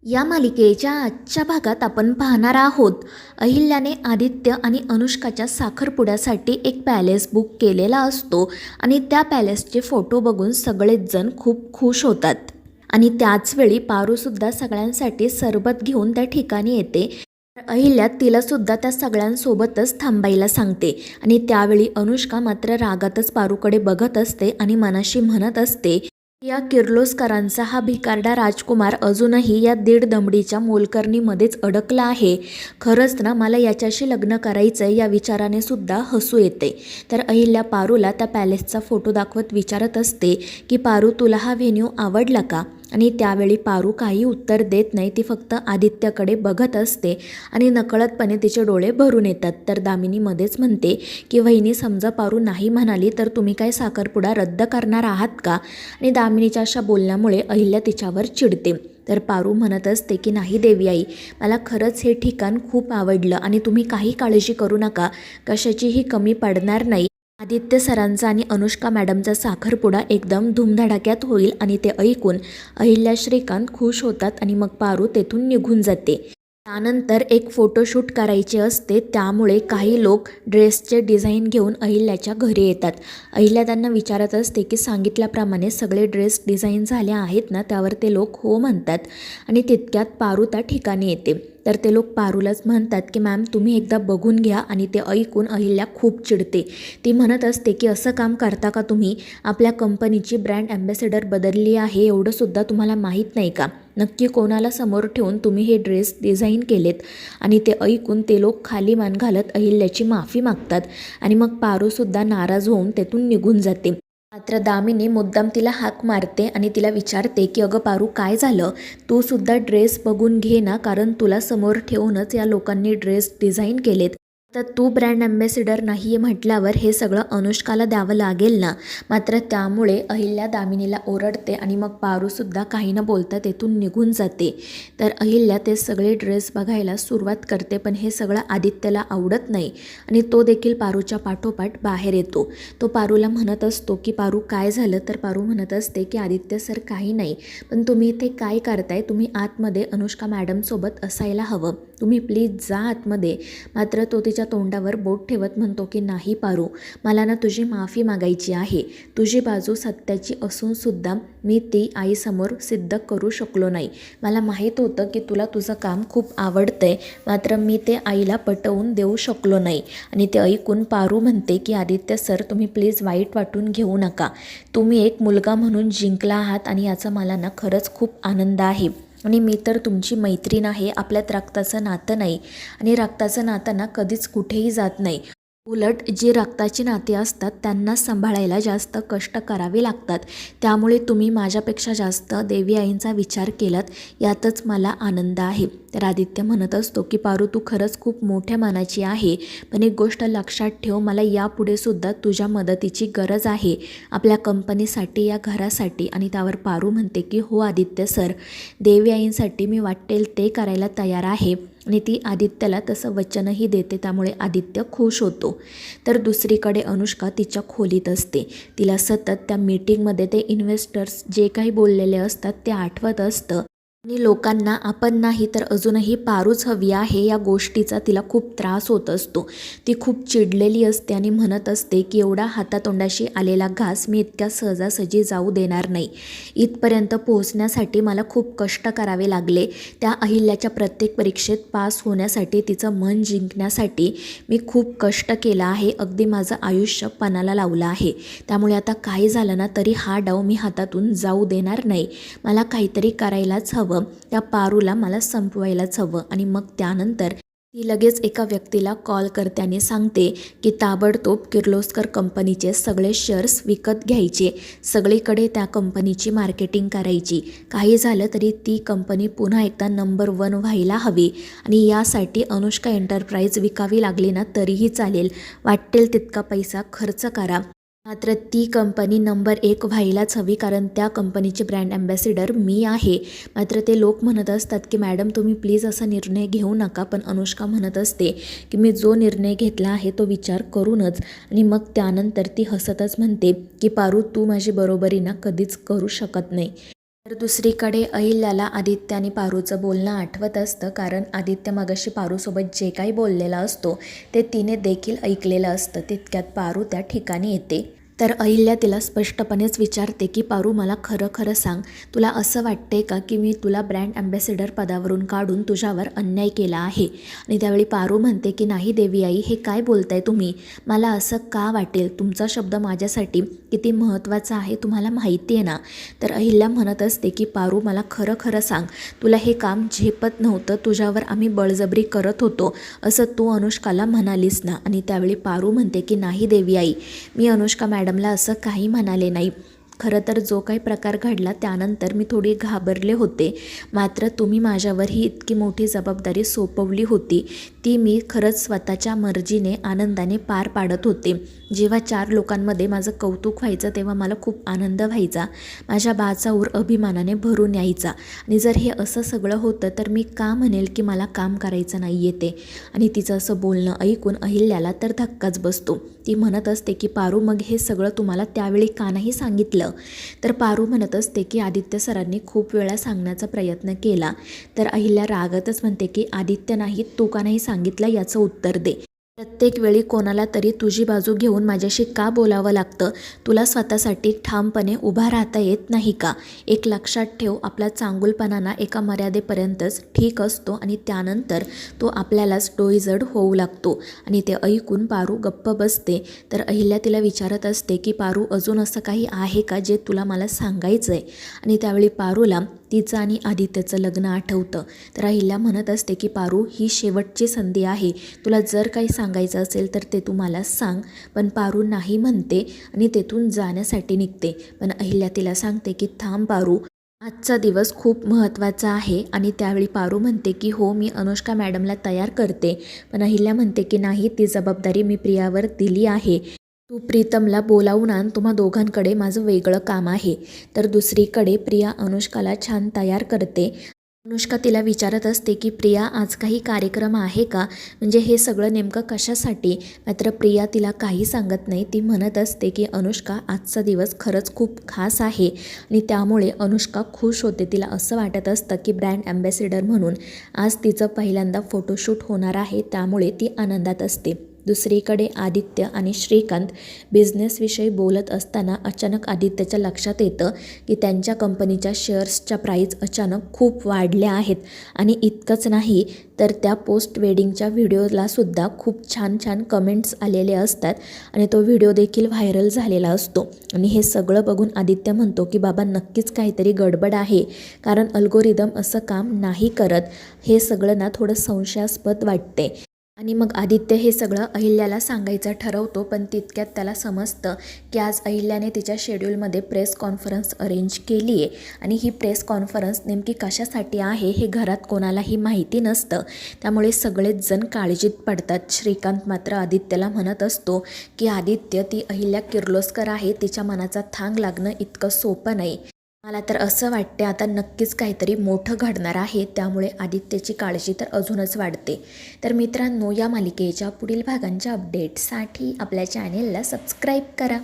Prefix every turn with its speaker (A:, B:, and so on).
A: या मालिकेच्या आजच्या भागात आपण पाहणार आहोत अहिल्याने आदित्य आणि अनुष्काच्या साखरपुड्यासाठी एक पॅलेस बुक केलेला असतो आणि त्या पॅलेसचे फोटो बघून सगळेच जण खूप खुश होतात आणि त्याचवेळी पारूसुद्धा सगळ्यांसाठी सरबत घेऊन त्या ठिकाणी येते. अहिल्या तिलासुद्धा त्या सगळ्यांसोबतच थांबायला सांगते आणि त्यावेळी अनुष्का मात्र रागातच पारूकडे बघत असते आणि मनाशी म्हणत असते, या किर्लोस्करांचा हा भिकारडा राजकुमार अजूनही या दीड दमडीच्या मोलकरणीमध्येच अडकला आहे. खरंच ना, मला याच्याशी लग्न करायचं आहे या विचाराने सुद्धा हसू येते. तर अहिल्या पारूला त्या पॅलेसचा फोटो दाखवत विचारत असते की पारू, तुला हा व्हेन्यू आवडला का? आणि त्यावेळी पारू काही उत्तर देत नाही. ती फक्त आदित्यकडे बघत असते आणि नकळतपणे तिचे डोळे भरून येतात. तर दामिनी मध्येच म्हणते की वहिनी, समजा पारू नाही म्हणाली तर तुम्ही काय साखरपुडा रद्द करणार आहात का? आणि दामिनीच्या अशा बोलण्यामुळे अहिल्या तिच्यावर चिडते. तर पारू म्हणत असते की नाही देवी आई, मला खरंच हे ठिकाण खूप आवडलं आणि तुम्ही काही काळजी करू नका, कशाचीही कमी पडणार नाही. आदित्य सरांचा आणि अनुष्का मॅडमचा साखरपुडा एकदम धूमधडाक्यात होईल. आणि ते ऐकून अहिल्या श्रीकांत खुश होतात आणि मग पारू तेथून निघून जाते. त्यानंतर एक फोटोशूट करायचे असते, त्यामुळे काही लोक ड्रेसचे डिझाईन घेऊन अहिल्याच्या घरी येतात. अहिल्या त्यांना विचारत असते की सांगितल्याप्रमाणे सगळे ड्रेस डिझाईन झाले आहेत ना? त्यावर ते लोक हो म्हणतात आणि तितक्यात पारू त्या ठिकाणी येते. तर ते लोक पारूलाच म्हणतात की मॅम, तुम्ही एकदा बघून घ्या. आणि ते ऐकून अहिल्या खूप चिडते. ती म्हणत असते की असं काम करता का तुम्ही? आपल्या कंपनीची ब्रँड ॲम्बॅसेडर बदलली आहे, एवढंसुद्धा तुम्हाला माहीत नाही का? नक्की कोणाला समोर ठेवून तुम्ही हे ड्रेस डिझाईन केलेत? आणि ते ऐकून ते लोक खाली मान घालत अहिल्याची माफी मागतात आणि मग पारूसुद्धा नाराज होऊन तेथून निघून जाते. मात्र दामिनी मुद्दाम तिला हाक मारते आणि तिला विचारते की अगं पारू, काय झालं? तू सुद्धा ड्रेस बघून घे ना, कारण तुला समोर ठेवूनच या लोकांनी ड्रेस डिझाईन केलेत. तर तू ब्रँड ॲम्बॅसेडर नाही आहे म्हटल्यावर हे सगळं अनुष्काला द्यावं लागेल ना? मात्र त्यामुळे अहिल्या दामिनीला ओरडते आणि मग पारूसुद्धा काही न बोलता तेथून निघून जाते. तर अहिल्या ते सगळे ड्रेस बघायला सुरुवात करते, पण हे सगळं आदित्यला आवडत नाही आणि तो देखील पारूच्या पाठोपाठ बाहेर येतो. तो पारूला म्हणत असतो की पारू, काय झालं? तर पारू म्हणत असते की आदित्य सर, काही नाही, पण तुम्ही इथे काय करताय? तुम्ही आतमध्ये अनुष्का मॅडमसोबत असायला हवं, तुम्ही प्लीज जा आतमध्ये. मात्र तो तिच्या तोंडावर बोट ठेवत म्हणतो की नाही पारू, मला ना तुझी माफी मागायची आहे. तुझी बाजू सत्याची असूनसुद्धा मी ती आईसमोर सिद्ध करू शकलो नाही. मला माहीत होतं की तुला तुझं काम खूप आवडतंय, मात्र मी ते आईला पटवून देऊ शकलो नाही. आणि ते ऐकून पारू म्हणते की आदित्य सर, तुम्ही प्लीज वाईट वाटून घेऊ नका. तुम्ही एक मुलगा म्हणून जिंकला आहात आणि याचा मला ना खरंच खूप आनंद आहे. आणि मी तर तुमची मैत्रीण आहे, आपल्यात रक्ताचं नातं नाही आणि रक्ताचं नातं ना कधीच कुठेही जात नाही. उलट जी रक्ताची नाती असतात त्यांना सांभाळायला जास्त कष्ट करावे लागतात. त्यामुळे तुम्ही माझ्यापेक्षा जास्त देवी आईंचा विचार केलात, यातच मला आनंद आहे. तर आदित्य म्हणत असतो की पारू, तू खरंच खूप मोठ्या मनाची आहे, पण एक गोष्ट लक्षात ठेव, मला यापुढे सुद्धा तुझ्या मदतीची गरज आहे आपल्या कंपनीसाठी, या घरासाठी. आणि त्यावर पारू म्हणते की हो आदित्य सर, देवी आईंसाठी मी वाटेल ते करायला तयार आहे. आणि ती आदित्यला तसं वचनही देते, त्यामुळे आदित्य खुश होतो. तर दुसरीकडे अनुष्का तिच्या खोलीत असते. तिला सतत त्या मीटिंगमध्ये ते इन्व्हेस्टर्स जे काही बोललेले असतात ते आठवत असतं आणि लोकांना आपण नाही तर अजूनही पारूच हवी आहे या गोष्टीचा तिला खूप त्रास होत असतो. ती खूप चिडलेली असते आणि म्हणत असते की एवढा हातातोंडाशी आलेला घास मी इतक्या सहजासहजी जाऊ देणार नाही. इथपर्यंत पोहोचण्यासाठी मला खूप कष्ट करावे लागले. त्या अहिल्याच्या प्रत्येक परीक्षेत पास होण्यासाठी, तिचं मन जिंकण्यासाठी मी खूप कष्ट केला आहे. अगदी माझं आयुष्य पणाला लावलं आहे. त्यामुळे आता काही झालं ना तरी हा डाव मी हातातून जाऊ देणार नाही. मला काहीतरी करायलाच हवं, त्या पारूला मला संपवायलाच हवं. आणि मग त्यानंतर ती लगेच एका व्यक्तीला कॉल करते आणि सांगते की ताबडतोब किर्लोस्कर कंपनीचे सगळे शेअर्स विकत घ्यायचे, सगळीकडे त्या कंपनीची मार्केटिंग करायची. काही झालं तरी ती कंपनी पुन्हा एकदा नंबर 1 व्हायला हवी आणि यासाठी अनुष्का एंटरप्राइज विकावी लागली ना तरीही चालेल, वाटेल तितका पैसा खर्च करा. मात्र ती कंपनी नंबर 1 व्हायलाच हवी, कारण त्या कंपनीचे ब्रँड ॲम्बॅसेडर मी आहे. मात्र ते लोक म्हणत असतात की मॅडम, तुम्ही प्लीज असा निर्णय घेऊ नका. पण अनुष्का म्हणत असते की मी जो निर्णय घेतला आहे तो विचार करूनच. आणि मग त्यानंतर ती हसतच म्हणते की पारू, तू माझी बरोबरी ना कधीच करू शकत नाही. तर दुसरीकडे अहिल्याला आदित्य आणि पारूचं बोलणं आठवत असतं, कारण आदित्य मगाशी पारूसोबत जे काही बोललेला असतो ते तिने देखील ऐकलेलं असतं. तितक्यात पारू त्या ठिकाणी येते. तर अहिल्या तिला स्पष्टपणेच विचारते की पारू, मला खरं खरं सांग, तुला असं वाटते का की मी तुला ब्रँड ॲम्बॅसेडर पदावरून काढून तुझ्यावर अन्याय केला आहे? आणि त्यावेळी पारू म्हणते की नाही देवी आई, हे काय बोलताय तुम्ही? मला असं का वाटेल? तुमचा शब्द माझ्यासाठी किती महत्त्वाचा आहे तुम्हाला माहिती आहे ना. तर अहिल्या म्हणत असते की पारू, मला खरं खरं सांग, तुला हे काम झेपत नव्हतं, तुझ्यावर आम्ही बळजबरी करत होतो असं तू अनुष्काला म्हणालीस ना. आणि त्यावेळी पारू म्हणते की नाही देवी आई, मी अनुष्का मॅडमला असं काही म्हणाले नाही. खरं तर जो काही प्रकार घडला त्यानंतर मी थोडी घाबरले होते, मात्र तुम्ही माझ्यावर ही इतकी मोठी जबाबदारी सोपवली होती, ती मी खरंच स्वतःच्या मर्जीने आनंदाने पार पाडत होते. जेव्हा 4 लोकांमध्ये माझं कौतुक व्हायचं तेव्हा मला खूप आनंद व्हायचा, माझ्या बाचा ऊर अभिमानाने भरून यायचा. आणि जर हे असं सगळं होतं तर मी का म्हणेल की मला काम करायचं नाही येते? आणि तिचं असं बोलणं ऐकून अहिल्याला तर धक्काच बसतो. ती म्हणत असते की पारू, मग हे सगळं तुम्हाला त्यावेळी का नाही सांगितलं? तर पारू म्हणत असते की आदित्य सरांनी खूप वेळा सांगण्याचा प्रयत्न केला. तर अहिल्या रागातच म्हणते की आदित्य नाही, तू का नाही सांगितलं याचं उत्तर दे. प्रत्येक वेळी कोणाला तरी तुझी बाजू घेऊन माझ्याशी का बोलावं लागतं? तुला स्वतःसाठी ठामपणे उभा राहता येत नाही का? एक लक्षात ठेव, आपला चांगुलपणा एका मर्यादेपर्यंतच ठीक असतो आणि त्यानंतर तो आपल्यालाच डोईजड होऊ लागतो. आणि ते ऐकून पारू गप्प बसते. तर अहिल्या तिला विचारत असते की पारू, अजून असं काही आहे का जे तुला मला सांगायचं आहे? आणि त्यावेळी पारूला तिचं आणि आदित्यचं लग्न आठवतं. तर अहिल्या म्हणत असते की पारू, ही शेवटची संधी आहे, तुला जर काही सांगायचं असेल तर ते तू मला सांग. पण पारू नाही म्हणते आणि तेथून जाण्यासाठी निघते. पण अहिल्या तिला सांगते की थांब पारू, आजचा दिवस खूप महत्त्वाचा आहे. आणि त्यावेळी पारू म्हणते की हो, मी अनुष्का मॅडमला तयार करते. पण अहिल्या म्हणते की नाही, ती जबाबदारी मी प्रियावर दिली आहे. तू प्रीतमला बोलावून आण, तुम्हा दोघांकडे माझं वेगळं काम आहे. तर दुसरीकडे प्रिया अनुष्काला छान तयार करते. अनुष्का तिला विचारत असते की प्रिया, आज काही कार्यक्रम आहे का? म्हणजे हे सगळं नेमकं कशासाठी? मात्र प्रिया तिला काही सांगत नाही. ती म्हणत असते की अनुष्का, आजचा दिवस खरंच खूप खास आहे आणि त्यामुळे अनुष्का खुश होते. तिला असं वाटत असतं की ब्रँड ॲम्बॅसेडर म्हणून आज तिचं पहिल्यांदा फोटोशूट होणार आहे, त्यामुळे ती आनंदात असते. दुसरीकडे आदित्य आणि श्रीकांत बिझनेसविषयी बोलत असताना अचानक आदित्यच्या लक्षात येतं की त्यांच्या कंपनीच्या शेअर्सच्या प्राईस अचानक खूप वाढल्या आहेत. आणि इतकंच नाही तर त्या पोस्ट वेडिंगच्या व्हिडिओलासुद्धा खूप छान छान कमेंट्स आलेले असतात आणि तो व्हिडिओ देखील व्हायरल झालेला असतो. आणि हे सगळं बघून आदित्य म्हणतो की बाबा, नक्कीच काहीतरी गडबड आहे, कारण अल्गोरिदम असं काम नाही करत. हे सगळं ना थोडं संशयास्पद वाटते. आणि मग आदित्य हे सगळं अहिल्याला सांगायचं ठरवतो. पण तितक्यात त्याला समजतं की आज अहिल्याने तिच्या शेड्यूलमध्ये प्रेस कॉन्फरन्स अरेंज केली आहे आणि ही प्रेस कॉन्फरन्स नेमकी कशासाठी आहे हे घरात कोणालाही माहिती नसतं. त्यामुळे सगळेच जण काळजीत पडतात. श्रीकांत मात्र आदित्यला म्हणत असतो की आदित्य, ती अहिल्या किर्लोस्कर आहे, तिच्या मनाचा थांग लागणं इतकं सोपं नाही. मला तर असं वाटते आता नक्कीच काहीतरी मोठं घडणार आहे, त्यामुळे आदित्यची काळजी तर अजूनच वाढते. तर मित्रांनो, या मालिकेच्या पुढील भागांच्या अपडेट्ससाठी आपल्या चॅनेलला सबस्क्राईब करा.